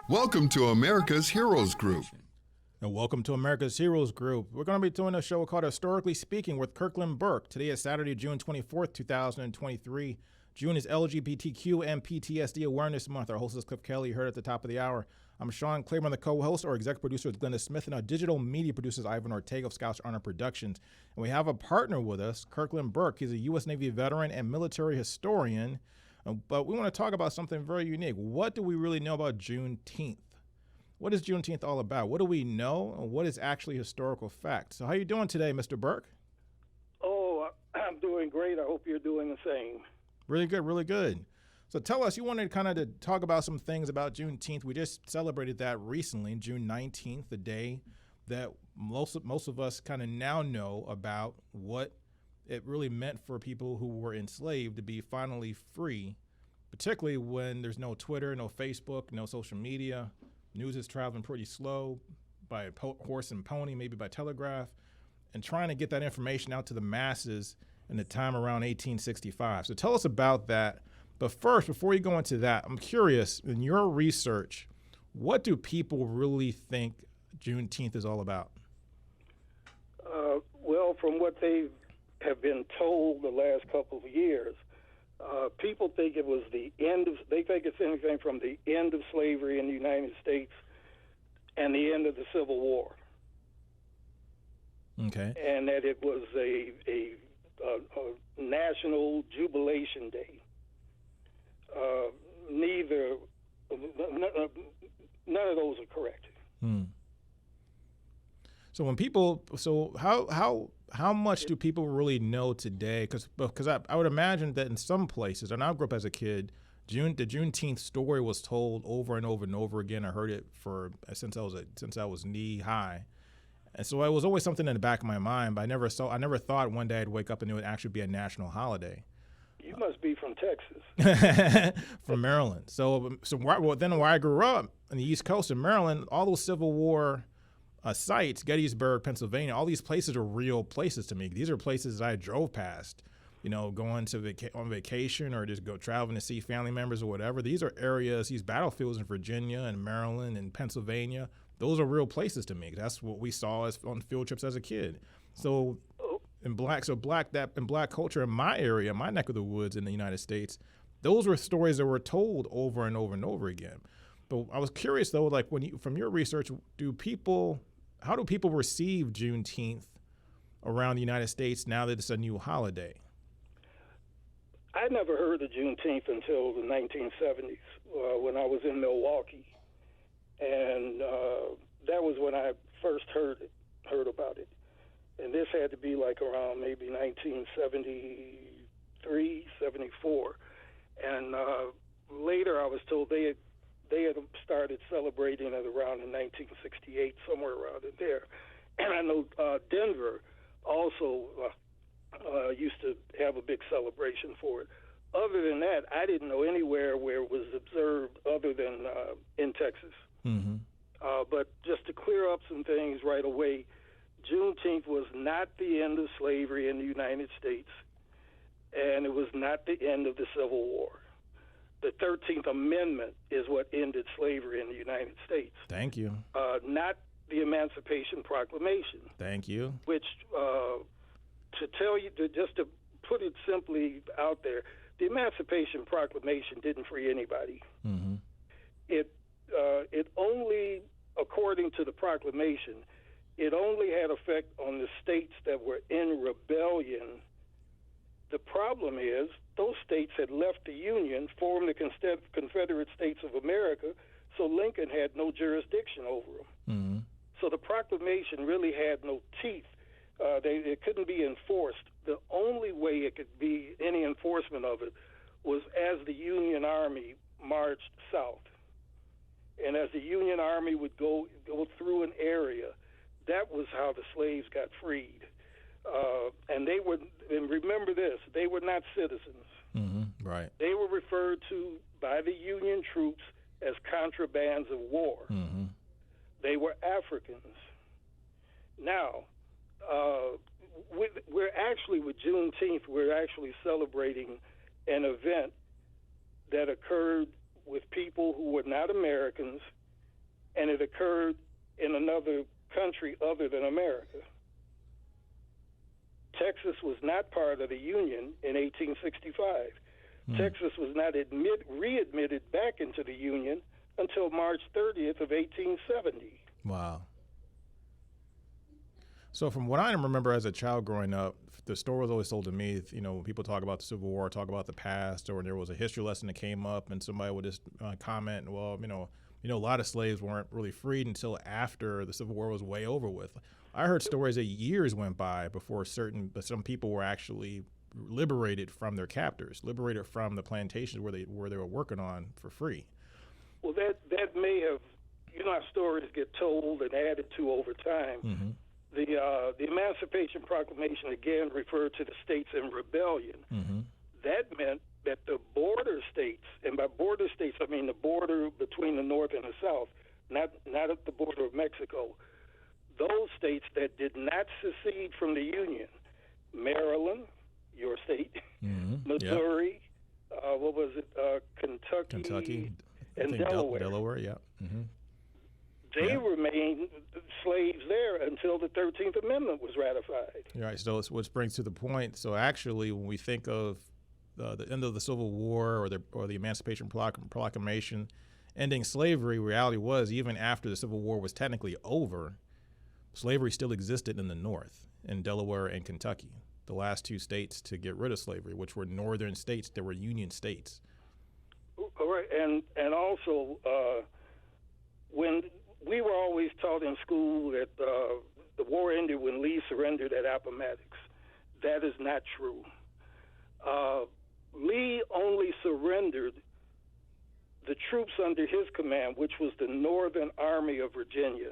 Welcome to America's Heroes Group. And welcome to America's Heroes Group. We're going to be doing a show called Historically Speaking with Kirkland Burke. Today is Saturday, June 24th, 2023. June is LGBTQ and PTSD Awareness Month. Our host is Kelley, heard at the top of the hour. I'm Sean Claiborne, the co-host. Our executive producer is Glenda Smith, and our digital media producer is Ivan Ortega of Scouts Honor Productions. And we have a partner with us, Kirkland Burke. He's a U.S. Navy veteran and military historian. But we want to talk about something very unique. What do we really know about Juneteenth? What is Juneteenth all about? What do we know, and what is actually historical fact? So how are you doing today, Mr. Burke? Oh, I'm doing great. I hope you're doing the same. Really good, really good. So tell us, you wanted kind of to talk about some things about Juneteenth. We just celebrated that recently, June 19th, the day that most of us kind of now know about what it really meant for people who were enslaved to be finally free, particularly when there's no Twitter, no Facebook, no social media. News is traveling pretty slow by horse and pony, maybe by telegraph, and trying to get that information out to the masses in the time around 1865. So tell us about that. But first, before you go into that, I'm curious, in your research, what do people really think Juneteenth is all about? Well, from what they have been told the last couple of years, people think it was they think it's anything from the end of slavery in the United States and the end of the Civil War. Okay. And that it was a national jubilation day. None of those are correct. So when people, how much do people really know today? Because I would imagine that in some places, and I grew up as a kid, the Juneteenth story was told over and over and over again. I heard it since I was knee high, and so it was always something in the back of my mind. But I never thought one day I'd wake up and it would actually be a national holiday. You must be from Texas. From Maryland. Then where I grew up on the East Coast of Maryland, all those Civil War sites, Gettysburg, Pennsylvania, all these places are real places to me. These are places I drove past, going to on vacation or just go traveling to see family members or whatever. These are areas, these battlefields in Virginia and Maryland and Pennsylvania. Those are real places to me. That's what we saw on field trips as a kid. So in black culture in my area, my neck of the woods in the United States, those were stories that were told over and over and over again. But I was curious though, like from your research, how do people receive Juneteenth around the United States now that it's a new holiday? I never heard of Juneteenth until the 1970s when I was in Milwaukee, and that was when I first heard about it. And this had to be like around maybe 1973, 74. And later I was told they had started celebrating it around in 1968, somewhere around in there. And I know Denver also used to have a big celebration for it. Other than that, I didn't know anywhere where it was observed other than in Texas. Mm-hmm. But just to clear up some things right away, Juneteenth was not the end of slavery in the United States, and it was not the end of the Civil War. The 13th Amendment is what ended slavery in the United States. Thank you. Not the Emancipation Proclamation. Thank you. Which, just to put it simply out there, the Emancipation Proclamation didn't free anybody. Mm-hmm. It only, according to the proclamation, it only had effect on the states that were in rebellion. The problem is those states had left the Union, formed the Confederate States of America, so Lincoln had no jurisdiction over them. Mm-hmm. So the proclamation really had no teeth. It couldn't be enforced. The only way it could be any enforcement of it was as the Union Army marched south. And as the Union Army would go through an area, that was how the slaves got freed. And remember this, they were not citizens. Mm-hmm. Right. They were referred to by the Union troops as contrabands of war. Mm-hmm. They were Africans. Now, with Juneteenth, we're actually celebrating an event that occurred with people who were not Americans and it occurred in another country other than America. Texas was not part of the Union in 1865. Texas was not readmitted back into the Union until March 30th of 1870. Wow. So from what I remember as a child growing up, the story was always told to me, you know, when people talk about the Civil War, talk about the past, or there was a history lesson that came up and somebody would just comment, well, you know, a lot of slaves weren't really freed until after the Civil War was way over with. I heard stories that years went by before some people were actually liberated from their captors, liberated from the plantations where they were working on for free. Well, that may have, you know, how stories get told and added to over time. Mm-hmm. The Emancipation Proclamation again referred to the states in rebellion. Mm-hmm. That meant that the border states, and by border states I mean the border between the North and the South, not at the border of Mexico, those states that did not secede from the Union, Maryland, your state, Mm-hmm. Missouri, what was it, Kentucky, and Delaware. Delaware, yeah. Mm-hmm. They remained slaves there until the 13th Amendment was ratified. Right. So which brings to the point. So actually, when we think of the end of the Civil War or the Emancipation Proclamation ending slavery, reality was even after the Civil War was technically over, slavery still existed in the North, in Delaware and Kentucky, the last two states to get rid of slavery, which were northern states that were Union states. All right, and also when we were always taught in school that the war ended when Lee surrendered at Appomattox. That is not true. Lee only surrendered the troops under his command, which was the Northern Army of Virginia.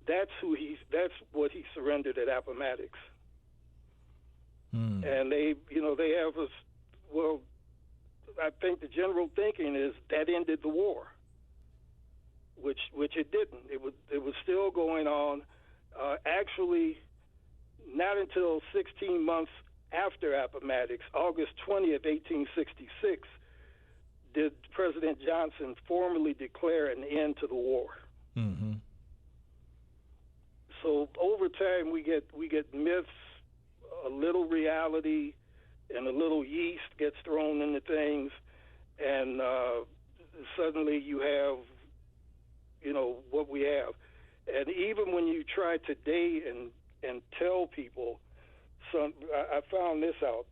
That's what he surrendered at Appomattox. And they have us. Well, I think the general thinking is that ended the war. Which it didn't. It was still going on. Actually, not until 16 months after Appomattox, August 20th, 1866, did President Johnson formally declare an end to the war. Mm-hmm. So over time, we get myths, a little reality, and a little yeast gets thrown into things, and suddenly you have, you know, what we have. And even when you try today and tell people, I found this out.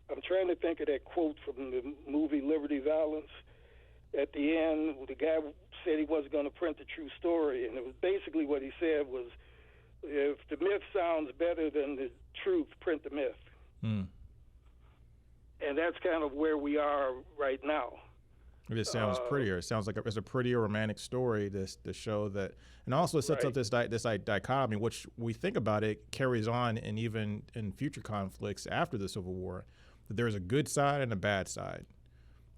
I'm trying to think of that quote from the movie Liberty Valance. At the end, the guy said he wasn't going to print the true story, and it was basically what he said was, if the myth sounds better than the truth, print the myth. And that's kind of where we are right now. It just sounds prettier. It sounds like it's a prettier romantic story to show that, and also it sets up this dichotomy, which we think about it carries on, and even in future conflicts after the Civil War, that there's a good side and a bad side,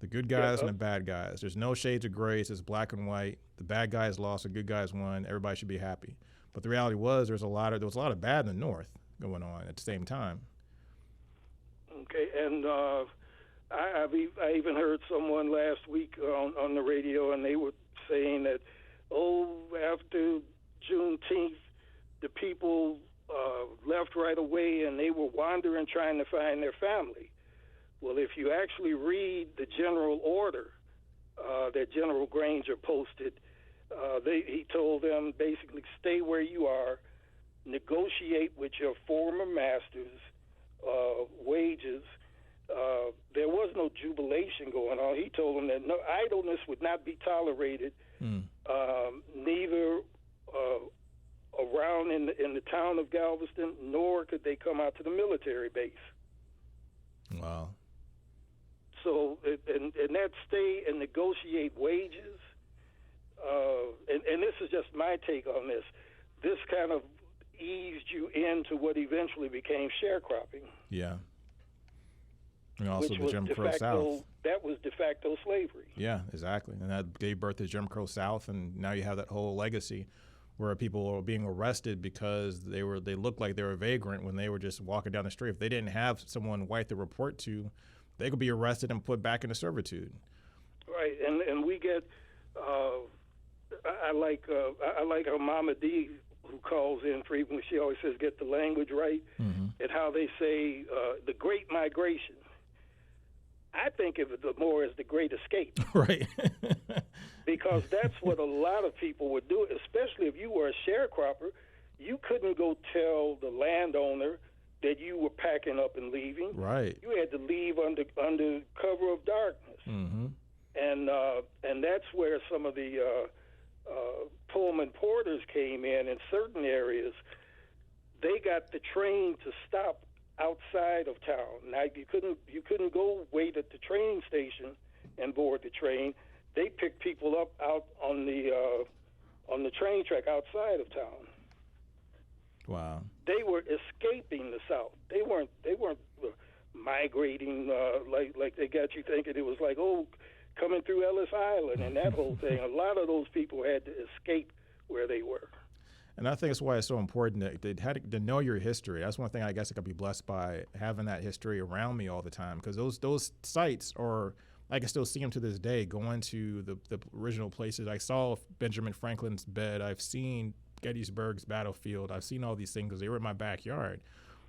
the good guys and the bad guys. There's no shades of gray. It's black and white. The bad guys lost, the good guys won. Everybody should be happy. But the reality was there was a lot of bad in the North going on at the same time. Okay, and I even heard someone last week on the radio, and they were saying that, after Juneteenth, the people left right away, and they were wandering trying to find their family. Well, if you actually read the general order that General Granger posted, he told them basically stay where you are, negotiate with your former masters wages. There was no jubilation going on. He told them that no idleness would not be tolerated, neither around in the town of Galveston, nor could they come out to the military base. Wow. So, and that stay and negotiate wages, and this is just my take on this. This kind of eased you into what eventually became sharecropping. Yeah. And also which the was Jim de Crow facto, South. That was de facto slavery. Yeah, exactly. And that gave birth to Jim Crow South, and now you have that whole legacy where people are being arrested because they looked like they were a vagrant when they were just walking down the street. If they didn't have someone white to report to, they could be arrested and put back into servitude. Right, and we get I like how Mama D, who calls in frequently, she always says get the language right, and how they say the Great Migration. I think of it more as the Great Escape. Right. Because that's what a lot of people would do, especially if you were a sharecropper. You couldn't go tell the landowner that you were packing up and leaving. Right. You had to leave under cover of darkness. And that's where some of the Pullman porters came in certain areas. They got the train to stop outside of town. Now you couldn't go wait at the train station and board the train. They picked people up out on the train track outside of town. Wow. They were escaping the South. They weren't migrating like they got you thinking it was like, oh, coming through Ellis Island and that whole thing. A lot of those people had to escape where they were. And I think that's why it's so important to know your history. That's one thing I guess I could be blessed by, having that history around me all the time, because those sites are, I can still see them to this day, going to the original places. I saw Benjamin Franklin's bed. I've seen Gettysburg's battlefield. I've seen all these things because they were in my backyard.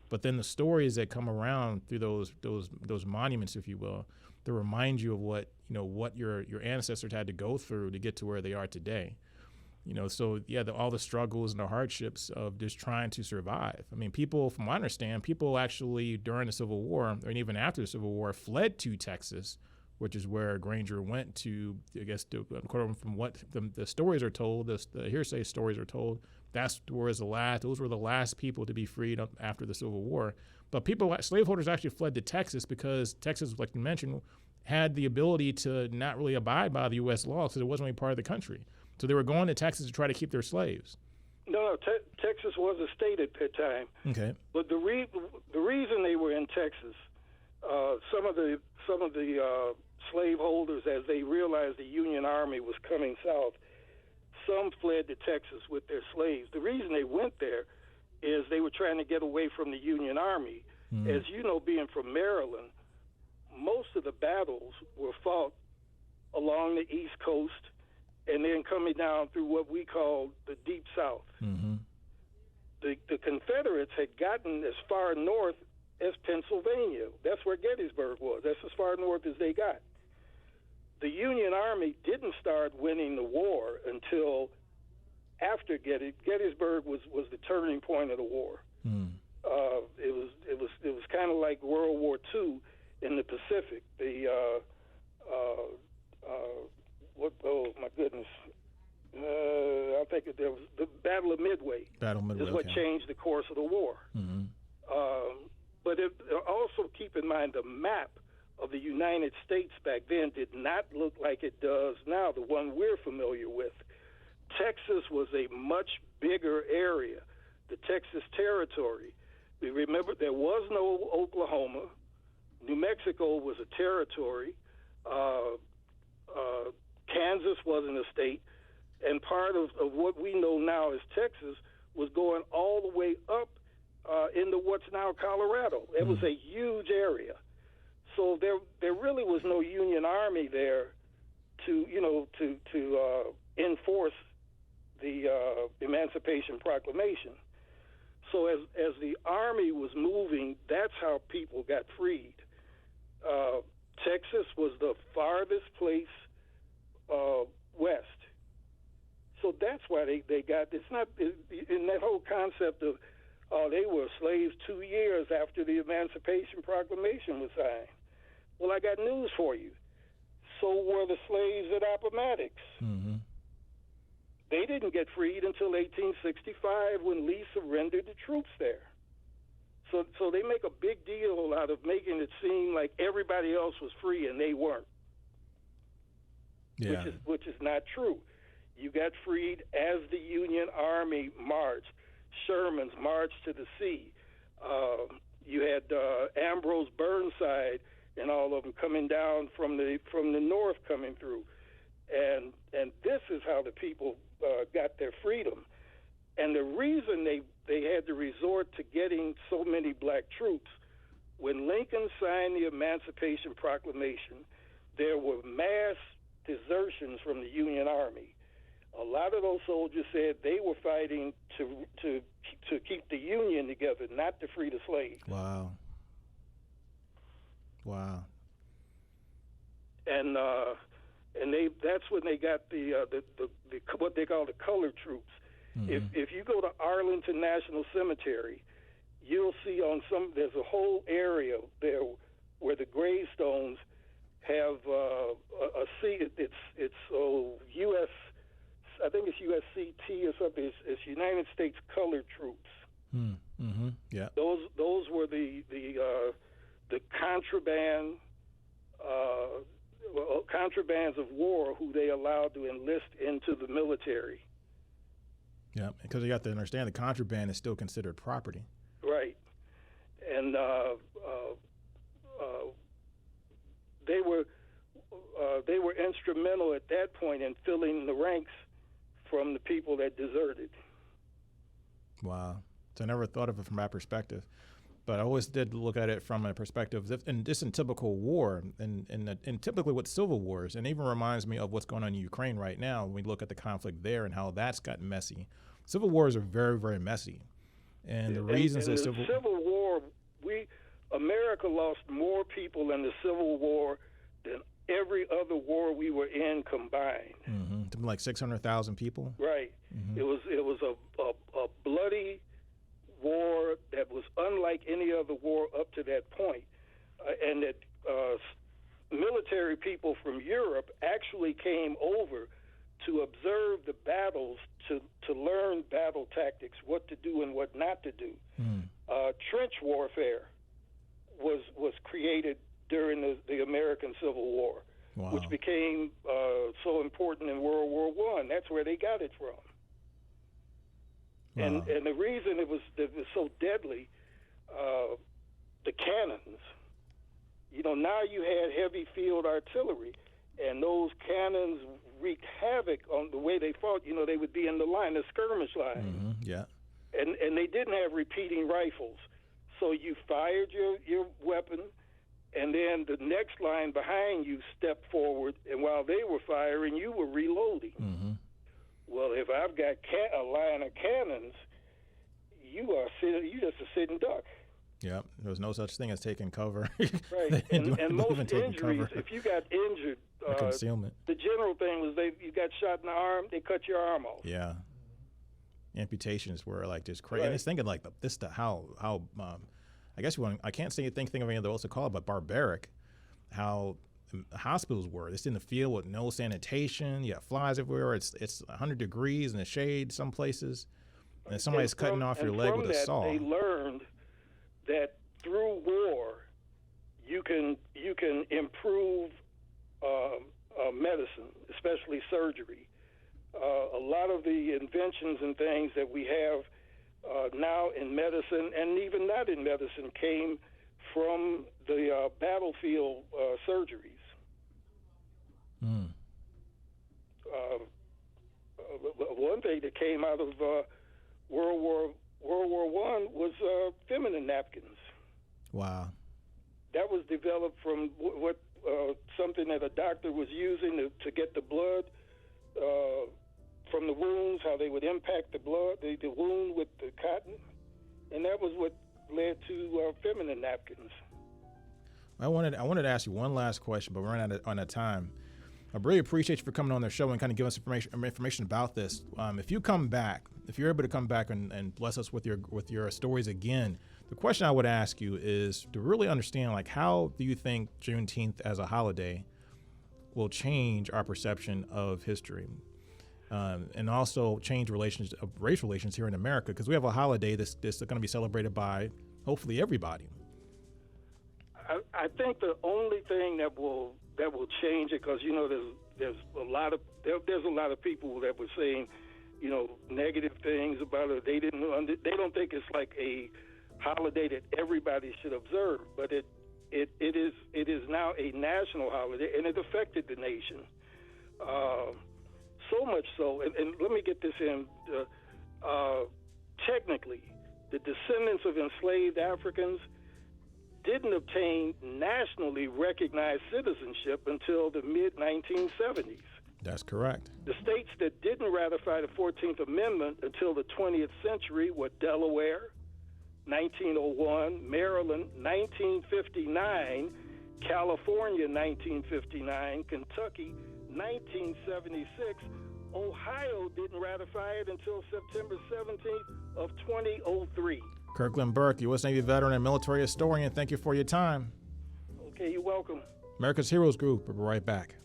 But then the stories that come around through those monuments, if you will, to remind you of what your ancestors had to go through to get to where they are today. So yeah, all the struggles and the hardships of just trying to survive. I mean, people, from what I understand, people actually during the Civil War and even after the Civil War fled to Texas, which is where Granger went to, I guess, according from what the stories are told, the hearsay stories are told, those were the last people to be freed up after the Civil War. But slaveholders actually fled to Texas because Texas, like you mentioned, had the ability to not really abide by the U.S. law because it wasn't really part of the country. So they were going to Texas to try to keep their slaves. No, Texas was a state at that time. Okay. But the reason they were in Texas, some of the slaveholders, as they realized the Union Army was coming south, some fled to Texas with their slaves. The reason they went there is they were trying to get away from the Union Army. As you know, being from Maryland, most of the battles were fought along the East Coast and then coming down through what we call the Deep South. The Confederates had gotten as far north as Pennsylvania. That's where Gettysburg was. That's as far north as they got. The Union Army didn't start winning the war until after Gettysburg was the turning point of the war. It was kind of like World War II in the Pacific. Oh my goodness! I think there was the Battle of Midway. Is what changed the course of the war. But also keep in mind the map of the United States back then did not look like it does now, the one we're familiar with. Texas was a much bigger area, the Texas Territory. We remember there was no Oklahoma. New Mexico was a territory. Kansas wasn't a state. And part of what we know now as Texas was going all the way up into what's now Colorado. It was a huge area. So there really was no Union Army there to enforce the Emancipation Proclamation. So as the Army was moving, that's how people got freed. Texas was the farthest place west. So that's why they got, it's not in that whole concept of, they were slaves 2 years after the Emancipation Proclamation was signed. Well, I got news for you. So were the slaves at Appomattox. They didn't get freed until 1865 when Lee surrendered the troops there. So they make a big deal out of making it seem like everybody else was free and they weren't. Yeah. Which is not true. You got freed as the Union Army marched. Sherman's march to the sea. You had Ambrose Burnside and all of them coming down from the north coming through, and this is how the people got their freedom. And the reason they had to resort to getting so many black troops, when Lincoln signed the Emancipation Proclamation, there desertions from the Union Army. A lot of those soldiers said they were fighting to keep the Union together, not to free the slaves. Wow. And that's when they got the what they call the colored troops. Mm-hmm. If you go to Arlington National Cemetery, you'll see there's a whole area there where the gravestones have a C. It's U.S. I think it's USCT or something. It's United States Colored Troops. Mm-hmm. Yeah. Those were the contrabands of war who they allowed to enlist into the military. Yeah, because you have to understand the contraband is still considered property. Right, and they were instrumental at that point in filling the ranks from the people that deserted. Wow. So I never thought of it from that perspective. But I always did look at it from a perspective, and this in typical war, and typically with civil wars, and it even reminds me of what's going on in Ukraine right now when we look at the conflict there and how that's gotten messy. Civil wars are very, very messy. And the reasons that Civil War, America lost more people in the Civil War than every other war we were in combined. Mm-hmm. Something like 600,000 people. Right. Mm-hmm. It was a bloody war that was unlike any other war up to that point, and that military people from Europe actually came over to observe the battles, to learn battle tactics, what to do and what not to do. Trench warfare was created during the American Civil War, wow. which became so important in World War I. That's where they got it from. Wow. And the reason it was so deadly, the cannons. Now you had heavy field artillery, and those cannons wreaked havoc on the way they fought. They would be in the skirmish line. Mm-hmm. Yeah. And they didn't have repeating rifles. So you fired your weapon, and then the next line behind you stepped forward, and while they were firing, you were reloading. Mm-hmm. Well, if I've got a line of cannons, you just a sitting duck. Yeah, there was no such thing as taking cover. Right, and most injuries, if you got injured, concealment. The general thing was you got shot in the arm, they cut your arm off. Yeah, amputations were like just crazy. Right. And it's thinking like how I guess I can't think of anything else to call it, but barbaric. How hospitals were. It's in the field with no sanitation. You have flies everywhere. It's 100 degrees in the shade some places, and somebody's cutting off your leg with a saw. They learned that through war, you can improve medicine, especially surgery. A lot of the inventions and things that we have now in medicine, and even not in medicine, came from the battlefield surgeries. One thing that came out of World War I was feminine napkins. Wow. That was developed from something that a doctor was using to get the blood from the wounds, how they would impact the blood, the wound with the cotton, and that was what led to feminine napkins. I wanted to ask you one last question, but we're running out of time. I really appreciate you for coming on the show and kind of giving us information about this. If you're able to come back and bless us with your stories again, the question I would ask you is to really understand, like, how do you think Juneteenth as a holiday will change our perception of history, and also change race relations here in America? Because we have a holiday that's going to be celebrated by hopefully everybody. I think the only thing that will change it, because there's a lot of people that were saying negative things about it. They don't think it's like a holiday that everybody should observe, but it is now a national holiday, and it affected the nation so much so. And let me get this in. Technically, the descendants of enslaved Africans didn't obtain nationally recognized citizenship until the mid-1970s. That's correct. The states that didn't ratify the 14th Amendment until the 20th century were Delaware, 1901, Maryland, 1959, California, 1959, Kentucky, 1976. Ohio didn't ratify it until September 17th of 2003. Kirkland Burke, U.S. Navy veteran and military historian, thank you for your time. Okay, you're welcome. America's Heroes Group, we'll be right back.